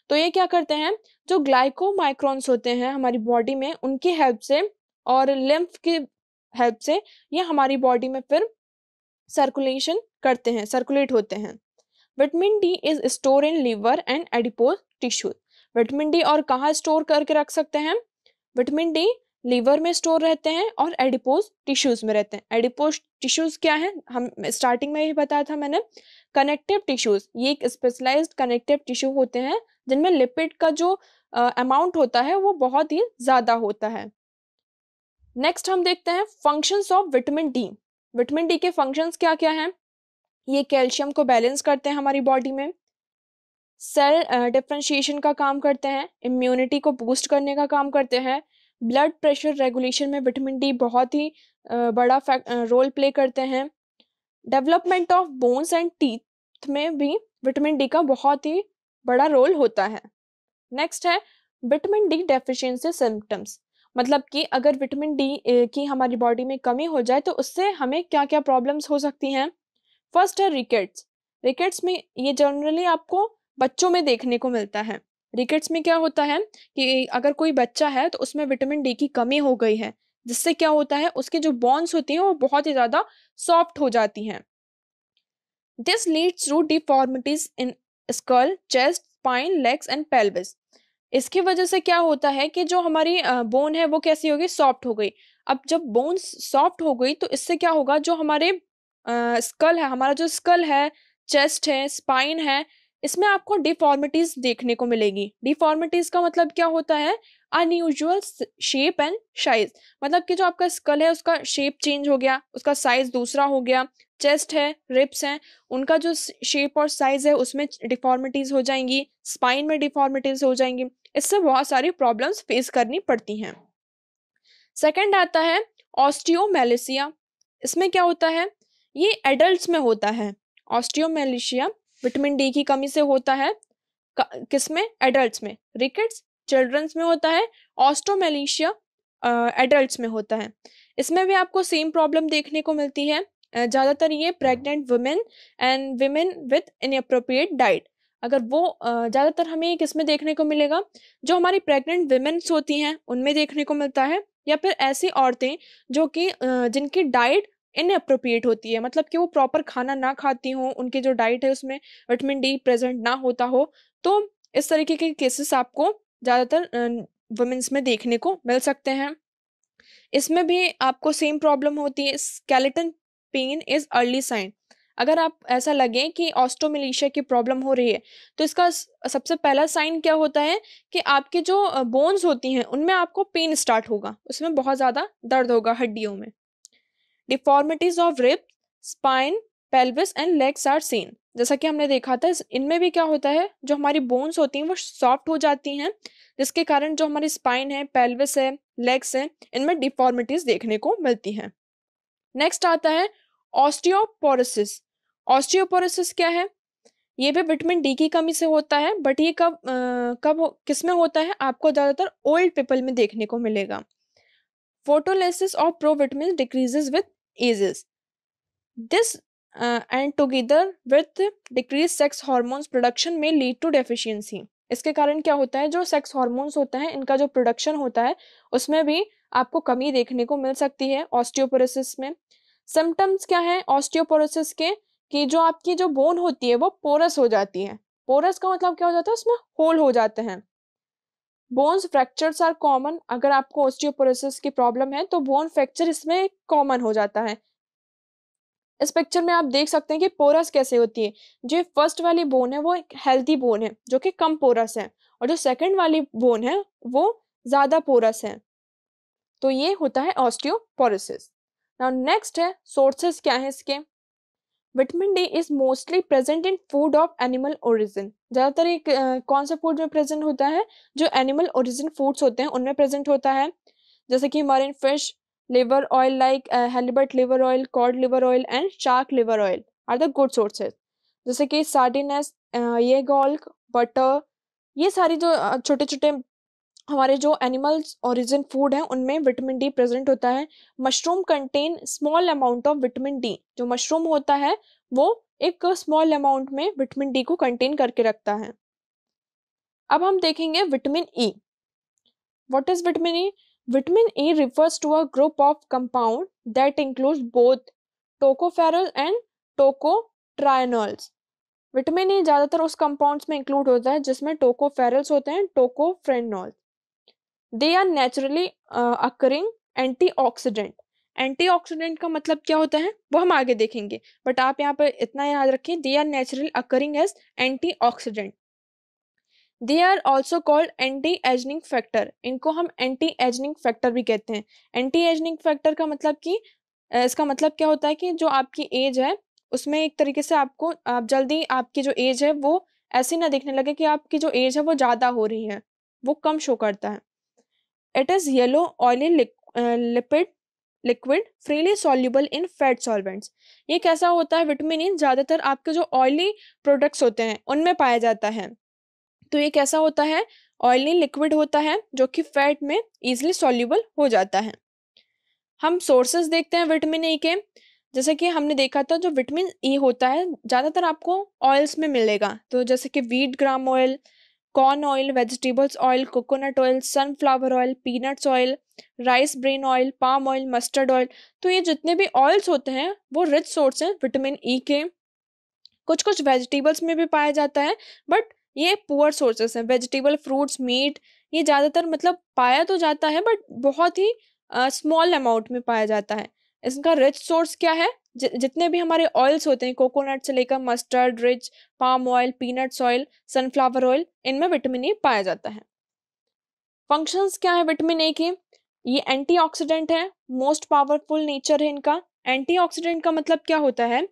तो ये क्या करते हैं, जो ग्लाइकोमाइक्रॉन्स होते हैं हमारी बॉडी में, उनकी हेल्प से और लिम्फ की हेल्प से ये हमारी बॉडी में फिर सर्कुलेशन करते हैं, सर्कुलेट होते हैं। Vitamin D is store in liver and adipose tissue. Vitamin D और कहाँ स्टोर करके रख सकते हैं, विटामिन डी लीवर में स्टोर रहते हैं और एडिपोज टिश्यूज में रहते हैं। एडिपोज टिश्यूज क्या है, हम स्टार्टिंग में ही बताया था मैंने, कनेक्टिव टिश्यूज। ये एक स्पेशलाइज्ड कनेक्टिव टिश्यू होते हैं जिनमें लिपिड का जो अमाउंट होता है वो बहुत ही ज्यादा होता है। नेक्स्ट हम देखते हैं functions of vitamin D. Vitamin D के फंक्शंस क्या क्या हैं, ये कैल्शियम को बैलेंस करते हैं हमारी बॉडी में, सेल डिफरेंशिएशन का काम करते हैं, इम्यूनिटी को बूस्ट करने का काम करते हैं, ब्लड प्रेशर रेगुलेशन में विटामिन डी बहुत ही बड़ा रोल प्ले करते हैं, development of bones and teeth में भी विटामिन डी का बहुत ही बड़ा रोल होता है। नेक्स्ट है विटामिन डी डेफिशिएंसी सिम्टम्स, मतलब कि अगर विटामिन डी की हमारी बॉडी में कमी हो जाए तो उससे हमें क्या क्या प्रॉब्लम्स हो सकती हैं। फर्स्ट है रिकेट्स। रिकेट्स में ये जनरली आपको बच्चों में देखने को मिलता है। रिकेट्स में क्या होता है कि अगर कोई बच्चा है तो उसमें विटामिन डी की कमी हो गई है, जिससे क्या होता है, उसके जो बोन्स होती हैं वो बहुत ही ज्यादा सॉफ्ट हो जाती हैं। This leads to deformities in skull, chest, spine, legs and pelvis. इसकी वजह से क्या होता है कि जो हमारी बोन है वो कैसी हो गई, सॉफ्ट हो गई। अब जब बोन सॉफ्ट हो गई तो इससे क्या होगा, जो हमारे स्कल है, हमारा जो स्कल है, चेस्ट है, स्पाइन है, इसमें आपको डिफॉर्मिटीज देखने को मिलेगी। डिफॉर्मिटीज का मतलब क्या होता है? अनयूजुअल शेप एंड साइज, मतलब कि जो आपका स्कल है उसका शेप चेंज हो गया, उसका साइज दूसरा हो गया। चेस्ट है, रिब्स हैं, उनका जो शेप और साइज है उसमें डिफॉर्मिटीज हो जाएंगी, स्पाइन में डिफॉर्मिटीज हो जाएंगी। इससे बहुत सारी प्रॉब्लम्स फेस करनी पड़ती हैं। सेकंड आता है ऑस्टियोमेलेसिया। इसमें क्या होता है? ये एडल्ट्स में होता है। ऑस्टियोमेलेशिया विटामिन डी की कमी से होता है। किसमें? एडल्ट्स में। रिकेट्स चिल्ड्रंस में होता है। ऑस्टोमेलेशिया एडल्ट्स में होता है। इसमें भी आपको सेम प्रॉब्लम देखने को मिलती है। ज़्यादातर ये pregnant women and women with inappropriate diet, अगर वो ज़्यादातर हमें किसमें देखने को मिलेगा? जो हमारी प्रेग्नेंट वुमेन्स होती हैं उनमें देखने को मिलता है, या फिर ऐसी औरतें जो कि जिनकी डाइट इनअप्रोप्रिएट होती है, मतलब कि वो प्रॉपर खाना ना खाती हों, उनकी जो डाइट है उसमें विटामिन डी प्रेजेंट ना होता हो। तो इस तरीके के केसेस आपको ज़्यादातर वुमेन्स में देखने को मिल सकते हैं। इसमें भी आपको सेम प्रॉब्लम होती है। Skeleton pain is early sign. अगर आप ऐसा लगे कि ऑस्टोमेलेशिया की प्रॉब्लम हो रही है तो इसका सबसे पहला साइन क्या होता है कि आपके जो बोन्स होती हैं उनमें आपको पेन स्टार्ट होगा, उसमें बहुत ज़्यादा दर्द होगा हड्डियों में। Deformities of rib, spine, pelvis and legs are seen. जैसा कि हमने देखा था, इनमें भी क्या होता है, जो हमारी बोन्स होती हैं वो सॉफ्ट हो जाती हैं, जिसके कारण जो हमारी स्पाइन है, पेल्विस है, लेग्स है, इनमें डिफॉर्मिटीज देखने को मिलती हैं। नेक्स्ट आता है ऑस्टियोपोरोसिस। ऑस्टियोपोरोसिस क्या है? ये भी विटामिन डी की कमी से होता है, बट ये किस में होता है? आपको ज़्यादातर ओल्ड पीपल में देखने को मिलेगा। Photolysis of provitamin decreases with ages. This and together with decrease sex hormones production may lead to deficiency. इसके कारण क्या होता है, जो सेक्स हार्मोन्स होता है इनका जो प्रोडक्शन होता है उसमें भी आपको कमी देखने को मिल सकती है ऑस्टियोपोरोसिस में। सिम्टम्स क्या है ऑस्टियोपोरोसिस के? कि जो आपकी जो बोन होती है वो पोरस हो जाती है। पोरस का मतलब क्या हो जाता है? उसमें होल हो जाते हैं। Bones fractures are common. अगर आपको ऑस्टियोपोरोसिस की प्रॉब्लम है तो बोन फ्रैक्चर इसमें कॉमन हो जाता है। इस पिक्चर में आप देख सकते हैं कि पोरस कैसे होती है। जो फर्स्ट वाली बोन है वो एक हेल्दी बोन है जो कि कम पोरस है, और जो सेकंड वाली बोन है वो ज्यादा पोरस है। तो ये होता है ऑस्टियोपोरोसिस। नाउ नेक्स्ट है सोर्सेस क्या है इसके? Vitamin D is mostly present in food of animal origin. ज्यादातर एक कौन से फूड में प्रेजेंट होता है? जो एनिमल ओरिजिन फूड्स होते हैं उनमें प्रेजेंट होता है, जैसे कि marine fish liver oil like halibut liver oil, cod liver oil and shark liver oil are the good sources। जैसे कि sardines, ये गॉल्क, बटर, ये सारी जो छोटे छोटे हमारे जो एनिमल्स ओरिजिन फूड है उनमें विटामिन डी प्रेजेंट होता है। Mushroom contain small amount of vitamin D. जो मशरूम होता है वो एक स्मॉल अमाउंट में विटामिन डी को कंटेन करके रखता है। अब हम देखेंगे vitamin E. What is vitamin E? Vitamin E refers to a group of compound that includes both tocopherol and tocotrienols। Vitamin E ज्यादातर उस कंपाउंड्स में इंक्लूड होता है जिसमें टोकोफेरल्स होते हैं, tocotrienol. They are naturally occurring antioxidant. Antioxidant का मतलब क्या होता है वो हम आगे देखेंगे, बट आप यहाँ पर इतना याद रखिए, they are naturally occurring as antioxidant. They are also called anti ageing factor. इनको हम एंटी एजनिंग फैक्टर भी कहते हैं। एंटी एजनिंग फैक्टर का मतलब कि इसका मतलब क्या होता है कि जो आपकी एज है उसमें एक तरीके से आपको आप जल्दी आपकी जो एज है वो ऐसी ना दिखने लगे कि आपकी जो एज है वो ज़्यादा हो रही है, वो कम शो करता है। It is yellow oily lipid liquid freely soluble in fat solvents. ये कैसा होता है? विटामिन ई ज़्यादातर आपके जो ऑयली प्रोडक्ट्स होते हैं उनमें पाया जाता है। तो ये कैसा होता है? ऑयली लिक्विड होता है जो कि फैट में इजीली सॉल्युबल हो जाता है। हम सोर्सेज देखते हैं विटामिन ई के। जैसे कि हमने देखा था जो विटामिन ई होता है ज़्यादातर आपको ऑयल्स में मिलेगा, तो जैसे कि wheat gram oil, corn oil, vegetables oil, coconut oil, sunflower oil, peanuts oil, rice bran oil, palm oil, mustard oil. तो ये जितने भी ऑयल्स होते हैं वो रिच सोर्स हैं विटामिन ई के। कुछ कुछ वेजिटेबल्स में भी पाया जाता है, बट ये पुअर सोर्सेस हैं। वेजिटेबल, फ्रूट्स, मीट, ये ज़्यादातर मतलब पाया तो जाता है बट बहुत ही स्मॉल अमाउंट में पाया जाता है। इसका रिच सोर्स क्या है? जितने भी हमारे ऑयल्स होते हैं, कोकोनट से लेकर mustard, rich, palm oil, peanuts oil, sunflower oil, इनमें विटामिन ए पाया जाता है। फंक्शंस क्या है विटामिन ए के? ये एंटीऑक्सीडेंट है, मोस्ट पावरफुल नेचर है इनका। एंटीऑक्सीडेंट का मतलब क्या होता है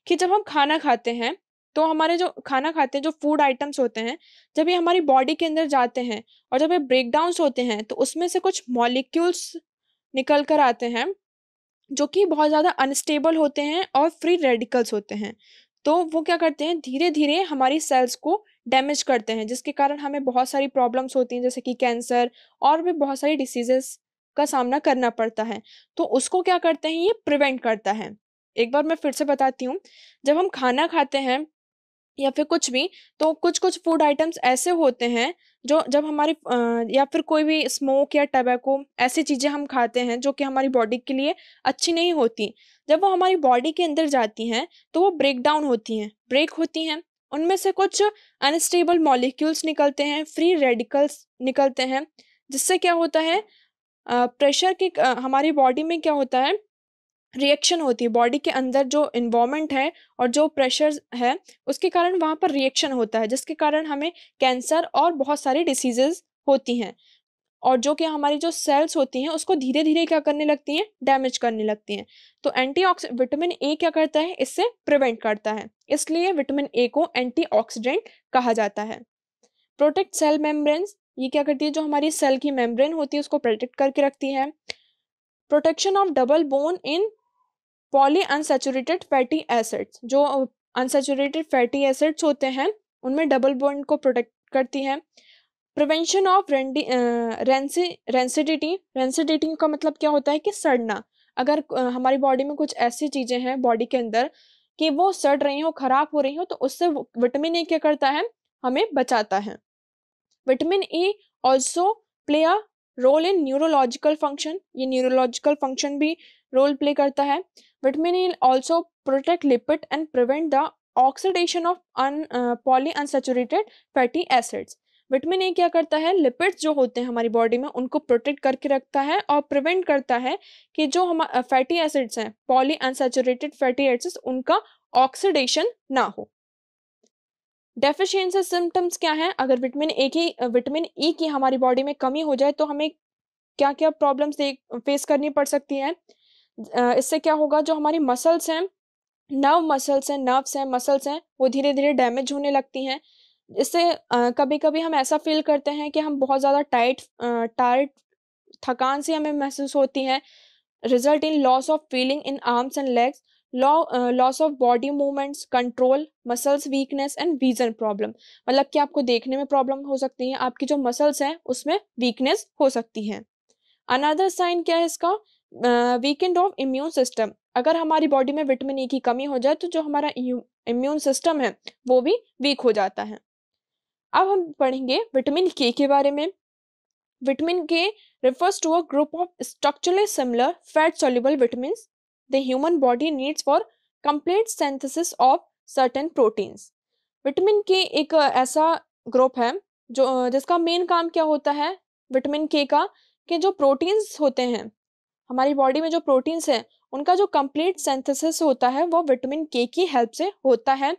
कि जब हम खाना खाते हैं तो हमारे जो खाना खाते हैं, जो फूड आइटम्स होते हैं, जब ये हमारी बॉडी के अंदर जाते हैं और जब ये ब्रेक डाउन होते हैं तो उसमें से कुछ मॉलिक्यूल्स निकल कर आते हैं जो कि बहुत ज़्यादा अनस्टेबल होते हैं और फ्री रेडिकल्स होते हैं। तो वो क्या करते हैं, धीरे धीरे हमारी सेल्स को डैमेज करते हैं, जिसके कारण हमें बहुत सारी प्रॉब्लम्स होती हैं, जैसे कि कैंसर और भी बहुत सारी डिसीजेस का सामना करना पड़ता है। तो उसको क्या करते हैं, ये प्रिवेंट करता है। एक बार मैं फिर से बताती हूँ। जब हम खाना खाते हैं या फिर कुछ भी, तो कुछ-कुछ फूड आइटम्स ऐसे होते हैं जो जब हमारी या फिर कोई भी स्मोक या टबैको, ऐसी चीज़ें हम खाते हैं जो कि हमारी बॉडी के लिए अच्छी नहीं होती। जब वो हमारी बॉडी के अंदर जाती हैं, तो वो ब्रेक डाउन होती हैं, ब्रेक होती हैं। उनमें से कुछ अनस्टेबल मॉलिक्यूल्स निकलते हैं, फ्री रेडिकल्स निकलते हैं, जिससे क्या होता है, प्रेशर के हमारी बॉडी में क्या होता है, रिएक्शन होती है। बॉडी के अंदर जो एनवायरनमेंट है और जो प्रेशर है, उसके कारण वहाँ पर रिएक्शन होता है, जिसके कारण हमें कैंसर और बहुत सारी डिसीजेस होती हैं। और जो कि हमारी जो सेल्स होती हैं उसको धीरे धीरे क्या करने लगती हैं, डैमेज करने लगती हैं। तो विटामिन ए क्या करता है, इससे प्रिवेंट करता है, इसलिए विटामिन ए को एंटीऑक्सीडेंट कहा जाता है। प्रोटेक्ट सेल मेम्ब्रेन्स, ये क्या करती है, जो हमारी सेल की मेम्ब्रेन होती है उसको प्रोटेक्ट करके रखती है। Protection of double bond in poly unsaturated fatty acids, जो अनसैचुरेटेड फैटी एसिड्स होते हैं उनमें डबल बॉन्ड को प्रोटेक्ट करती है। प्रिवेंशन ऑफ रेंसिडिटी, रेंसिडिटी का मतलब क्या होता है कि सड़ना। अगर हमारी बॉडी में कुछ ऐसी चीजें हैं बॉडी के अंदर कि वो सड़ रही हो, खराब हो रही हो, तो उससे विटामिन ए क्या करता है, हमें बचाता है। Vitamin A also play a role in neurological function, ये न्यूरोलॉजिकल फंक्शन भी रोल प्ले करता है। Vitamin A also protect lipid and prevent the oxidation of poly unsaturated fatty acids. Vitamin A क्या करता है, लिपिड्स जो होते हैं हमारी बॉडी में उनको प्रोटेक्ट करके रखता है और प्रिवेंट करता है कि जो हम फैटी एसिड्स हैं, पॉली अनसैचुरेटेड फैटी एसिड्स, उनका ऑक्सीडेशन ना हो। डेफिशिएंसी सिम्टम्स क्या हैं? अगर विटामिन ई की हमारी बॉडी में कमी हो जाए तो हमें क्या-क्या प्रॉब्लम्स फेस करनी पड़ सकती हैं? इससे क्या होगा, जो हमारी मसल्स हैं, नर्व्स हैं, मसल्स हैं, वो धीरे-धीरे डैमेज होने लगती हैं। इससे कभी-कभी हम ऐसा फ़ील करते हैं कि हम बहुत ज़्यादा टायर्ड, थकान सी हमें महसूस होती है। Result in loss of feeling in arms and legs, loss of body movements, control, muscles weakness and vision problem. मतलब कि आपको देखने में प्रॉब्लम हो सकती है, आपकी जो मसल्स हैं उसमें वीकनेस हो सकती है। अनदर साइन क्या है इसका, वीकेंड ऑफ इम्यून सिस्टम। अगर हमारी बॉडी में विटामिन ई की कमी हो जाए तो जो हमारा इम्यून सिस्टम है वो भी वीक हो जाता है। अब हम पढ़ेंगे विटामिन के बारे में। Vitamin K refers to a group of structurally similar fat-soluble vitamins the human body needs for complete synthesis of certain proteins. Vitamin के एक ऐसा ग्रुप है जो जिसका मेन काम क्या होता है विटामिन के का, कि जो प्रोटीन्स होते हैं हमारी बॉडी में, जो प्रोटीन्स हैं उनका जो कंप्लीट सिंथेसिस होता है वो विटामिन के की हेल्प से होता है।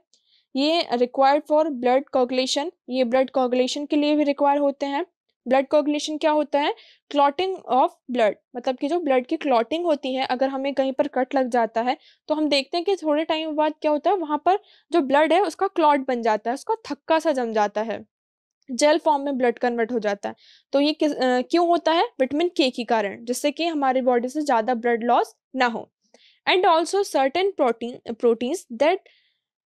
ये रिक्वायर्ड फॉर ब्लड कोगुलेशन, ये ब्लड कोगुलेशन के लिए भी रिक्वायर होते हैं। ब्लड कोगुलेशन क्या होता है, क्लॉटिंग ऑफ ब्लड, मतलब कि जो ब्लड की क्लॉटिंग होती है, अगर हमें कहीं पर कट लग जाता है तो हम देखते हैं कि थोड़े टाइम बाद क्या होता है, वहां पर जो ब्लड है उसका क्लॉट बन जाता है, उसका थक्का सा जम जाता है, जेल फॉर्म में ब्लड कन्वर्ट हो जाता है। तो ये क्यों होता है, विटामिन के के कारण, जिससे कि हमारी बॉडी से ज्यादा ब्लड लॉस ना हो। And also certain proteins that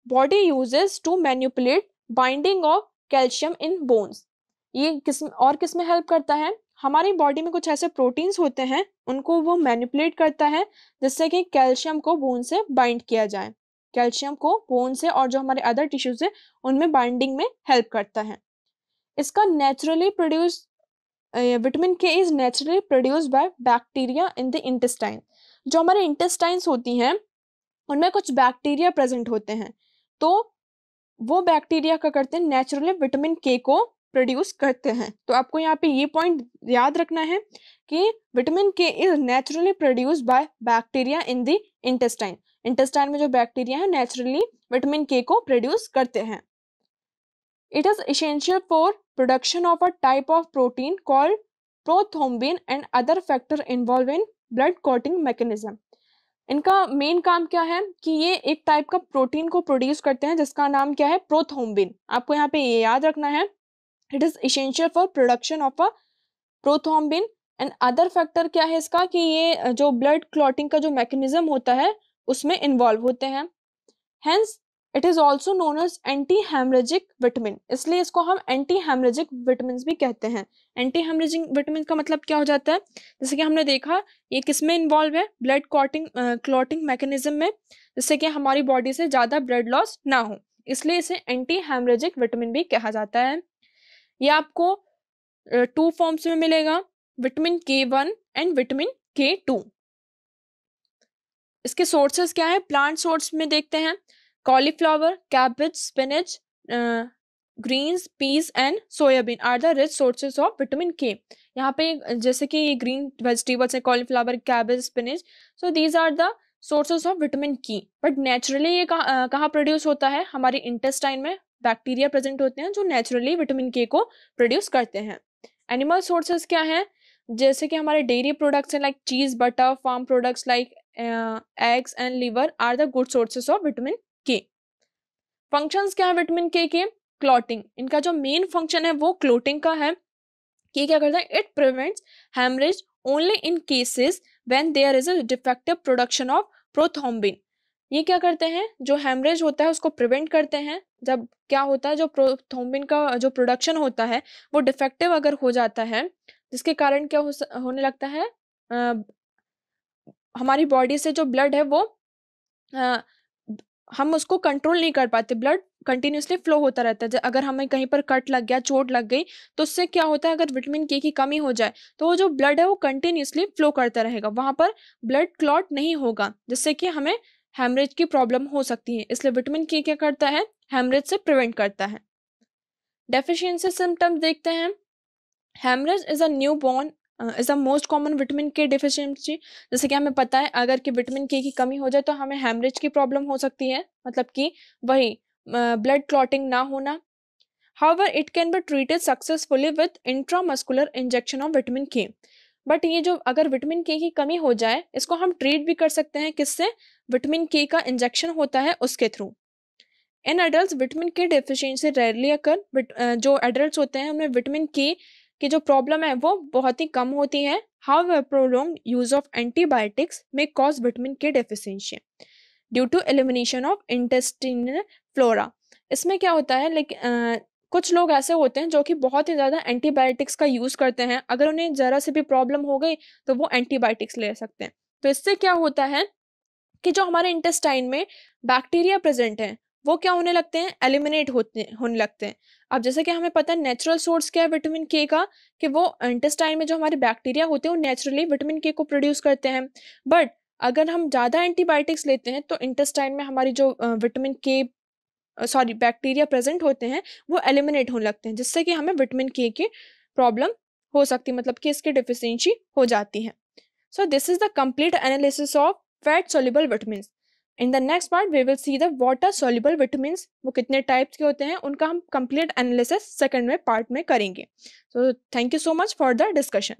body uses to manipulate binding of calcium in bones. ये किस में हेल्प करता है, हमारी बॉडी में कुछ ऐसे प्रोटीन्स होते हैं उनको वो मैनिपुलेट करता है जिससे कि कैल्शियम को बोन से बाइंड किया जाए, कैल्शियम को बोन से और जो हमारे अदर टिश्यूज है उनमें बाइंडिंग में हेल्प करता है। इसका नेचुरली प्रोड्यूस विटामिन के is naturally produce by bacteria in the intestine. जो हमारे इंटेस्टाइन्स होती हैं उनमें कुछ बैक्टीरिया प्रेजेंट होते हैं, तो वो बैक्टीरिया क्या करते हैं, नेचुरली विटामिन के को प्रोड्यूस करते हैं। तो आपको यहाँ पे ये पॉइंट याद रखना है कि विटामिन के is naturally produced by bacteria in the intestine. Intestine में जो बैक्टीरिया है नेचुरली विटामिन के को प्रोड्यूस करते हैं। It is essential for production of a type of protein called prothrombin and other factor involve in blood clotting mechanism. इनका main काम क्या है कि ये एक टाइप का प्रोटीन को प्रोड्यूस करते हैं जिसका नाम क्या है, प्रोथ्रोम्बिन। आपको यहाँ पे ये याद रखना है, it is essential for production of a prothrombin and other factor क्या है इसका कि ये जो ब्लड क्लॉटिंग का जो मैकेनिज्म होता है उसमें इन्वॉल्व होते हैं। Hence it is also known as anti haemorrhagic vitamin, इसलिए इसको हम एंटी हेमरेजिक विटामिन भी कहते हैं। एंटी हेमरेजिक विटामिन का मतलब क्या हो जाता है, जैसे कि हमने देखा ये किसमें इन्वॉल्व है, ब्लड क्लॉटिंग मैकेनिज्म में, जिससे कि हमारी बॉडी से ज़्यादा ब्लड लॉस ना हो, इसलिए इसे एंटी हेमरेजिक विटामिन भी कहा जाता है। ये आपको 2 फॉर्म्स में मिलेगा, vitamin K1 and vitamin K2। इसके सोर्सेस क्या है, प्लांट सोर्स में देखते हैं, cauliflower, cabbage, spinach, greens, peas and soyabean are the rich sources of vitamin K. यहाँ पे जैसे कि ये ग्रीन वेजिटेबल्स है, cauliflower, cabbage, spinach, so these are the sources of vitamin K. But naturally ये कहाँ प्रोड्यूस होता है, हमारे इंटेस्टाइन में बैक्टीरिया प्रेजेंट होते हैं जो नेचुरली विटामिन के को प्रोड्यूस करते हैं। एनिमल सोर्सेस क्या है, जैसे कि हमारे डेयरी प्रोडक्ट्स हैं like cheese, butter, farm products like eggs and liver are the good sources of vitamin K. Functions क्या है विटामिन के क्लॉटिंग, इनका जो मेन फंक्शन है वो क्लॉटिंग का है कि क्या करता है, it prevents haemorrhage only in cases when there is a defective production of prothrombin. ये क्या करते हैं, जो हेमरेज होता है उसको प्रिवेंट करते हैं जब क्या होता है, जो प्रोथ्रोम्बिन का जो प्रोडक्शन होता है वो डिफेक्टिव अगर हो जाता है, जिसके कारण क्या होने लगता है, हमारी बॉडी से जो ब्लड है वो हम उसको कंट्रोल नहीं कर पाते, ब्लड कंटिन्यूसली फ्लो होता रहता है। अगर हमें कहीं पर कट लग गया, चोट लग गई, तो उससे क्या होता है, अगर विटामिन के की कमी हो जाए तो वो जो ब्लड है वो कंटिन्यूसली फ्लो करता रहेगा, वहां पर ब्लड क्लॉट नहीं होगा, जिससे कि हमें हेमरेज की प्रॉब्लम हो सकती है। इसलिए विटामिन के क्या करता है, हेमरेज से प्रिवेंट करता है। डेफिशिएंसी सिम्टम्स देखते हैं, haemorrhage is a new born is the most common vitamin K deficiency. जैसे कि हमें पता है अगर कि विटामिन के की कमी हो जाए तो हमें हेमरेज की प्रॉब्लम हो सकती है, मतलब कि वही ब्लड क्लॉटिंग ना होना। However it can be treated successfully with intramuscular injection of vitamin के। बट ये जो अगर विटामिन के की कमी हो जाए इसको हम ट्रीट भी कर सकते हैं, किससे, विटामिन के का इंजेक्शन होता है उसके through. In adult vitamin K deficiency rarely अकर, जो एडल्ट होते हैं उनमें विटामिन के की जो प्रॉब्लम है वो बहुत ही कम होती है। However prolonged use of antibiotics may cause vitamin K deficiency due to elimination of intestinal flora. इसमें क्या होता है, लेकिन कुछ लोग ऐसे होते हैं जो कि बहुत ही ज़्यादा एंटीबायोटिक्स का यूज़ करते हैं, अगर उन्हें ज़रा से भी प्रॉब्लम हो गई तो वो एंटीबायोटिक्स ले सकते हैं। तो इससे क्या होता है कि जो हमारे इंटेस्टाइन में बैक्टीरिया प्रेजेंट हैं वो क्या होने लगते हैं, एलिमिनेट होने लगते हैं। अब जैसे कि हमें पता है नेचुरल सोर्स क्या है विटामिन के का, कि वो इंटेस्टाइन में जो हमारे बैक्टीरिया होते हैं वो नेचुरली विटामिन के को प्रोड्यूस करते हैं। बट अगर हम ज़्यादा एंटीबायोटिक्स लेते हैं तो इंटेस्टाइन में हमारी जो विटामिन के बैक्टीरिया प्रेजेंट होते हैं वो एलिमिनेट होने लगते हैं, जिससे कि हमें विटामिन के की प्रॉब्लम हो सकती है, मतलब कि इसकी डेफिशिएंसी हो जाती है। So this is the complete analysis of fat soluble vitamins. In the next part we will see the water soluble vitamins, वो कितने टाइप्स के होते हैं उनका हम कंप्लीट एनालिसिस सेकंड में पार्ट में करेंगे। So thank you so much for the discussion.